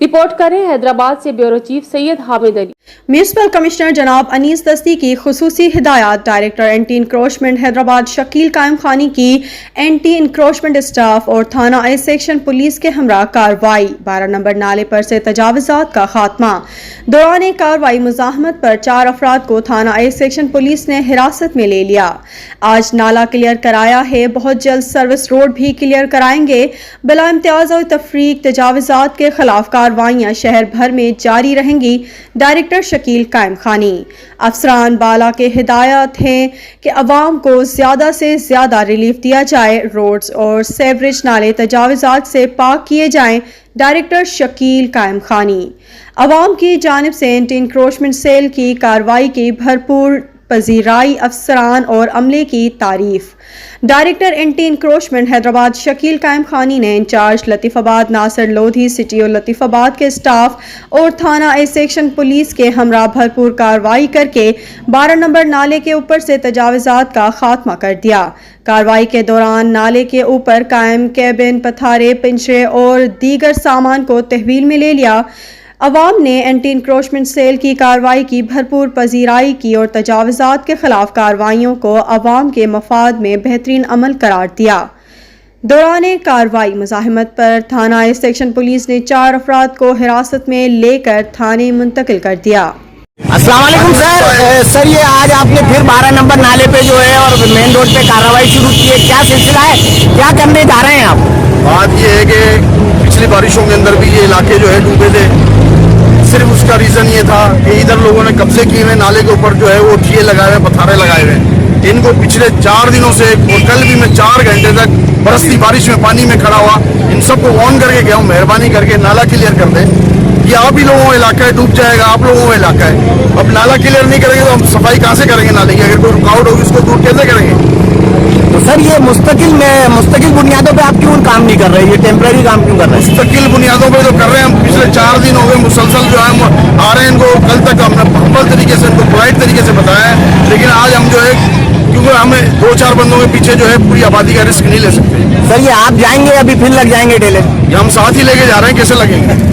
Report करें हैदराबाद से bureau chief Syed Hamid Ali. Municipal commissioner जनाब अनीस दस्ती की खुसूसी हिदायत। Director anti encroachment Hyderabad Shakeel कायम खानी की एंटी इंक्रोचमेंट स्टाफ और थाना ए सेक्शन पुलिस के हमरा कार्रवाई। 12 नंबर नाले पर से तजावुजात का खात्मा। दौरान कार्रवाई मुजाहमत पर 4 अफराद को थाना ए सेक्शन पुलिस ने हिरासत में ले लिया। आज नाला क्लियर कराया है, बहुत जल्द सर्विस रोड भी क्लियर कराएंगे। बिला इम्तियाज और तफरीक तजावुजात के खिलाफ कार्रवाइयाँ शहर भर में जारी रहेंगी। डायरेक्टर शकील कायम खानी। अफसरान बाला के हिदायत हैं कि अवाम को ज़्यादा से ज़्यादा रिलीफ दिया जाए, रोड्स और सेवरेज नाले तजावुजात से पाक किए जाएं। डायरेक्टर शकील कायम खानी। अवाम की जानिब से एंटी इंक्रोचमेंट सेल की कार्रवाई की भरपूर पजीराई अफसरान और अमले की तारीफ। Director anti encroachment Hyderabad Shakeel कायम खानी ने इंचार्ज लतीफ़ाबाद नासिर लोधी सिटी और लतीफ़ाबाद के स्टाफ और थाना ए सेक्शन पुलिस के हमरा भरपूर कार्रवाई करके 12 नंबर नाले के ऊपर से तजावुजात का खात्मा कर दिया। कार्रवाई के दौरान नाले के ऊपर कायम कैबिन, पथारे, पिंजरे और दीगर सामान को तहवील में ले लिया। अवाम ने एंटी इंक्रोचमेंट सेल की कार्रवाई की भरपूर पजीराई की और तजावुजात के खिलाफ कार्रवाइयों को अवाम के मफाद में बेहतरीन अमल करार दिया। दौरान कार्रवाई मुजाहिमत पर थाना ए सेक्शन पुलिस ने 4 अफराद को हिरासत में लेकर थाने मुंतकिल कर दिया। अस्सलाम वालेकुम सर, ये आज आपने फिर 12 नंबर नाले पे जो है और मेन रोड पे कार्रवाई शुरू की है, क्या सिलसिला है, क्या करने जा रहे हैं आप? बात ये है कि पिछली बारिशों के अंदर भी ये इलाके जो है डूबे थे। सिर्फ उसका रीज़न ये था कि इधर लोगों ने कब्जे किए हुए नाले के ऊपर जो है वो ठिये लगाए हुए, पथारे लगाए हुए। इनको पिछले 4 दिनों से और कल भी मैं 4 घंटे तक बरसती बारिश में पानी में खड़ा हुआ, इन सबको वार्न करके गया हूँ, मेहरबानी करके नाला क्लियर कर दे। ये आप ही लोगों का इलाका है, डूब जाएगा, आप लोगों का इलाका है। अब नाला क्लियर नहीं करेंगे तो हम सफाई कहाँ से करेंगे नाले की? अगर कोई रुकावट होगी उसको दूर कैसे करेंगे? तो सर ये मुस्तकिल बुनियादों पे आप क्यों काम नहीं कर रहे, ये टेम्पररी काम क्यों कर रहे हैं? मुस्तकिल बुनियादों पे तो कर रहे हैं हम। पिछले 4 दिन हो गए मुसलसल जो है हम आ रहे हैं। इनको कल तक हमने हम्बल तरीके से, इनको पोलाइट तरीके से बताया है, लेकिन आज हम जो है क्योंकि हमें 2-4 बंदों के पीछे जो है पूरी आबादी का रिस्क नहीं ले सकते। सर ये आप जाएंगे अभी फिर लग जाएंगे ढेले? हम साथ ही लेके जा रहे हैं, कैसे लगेंगे?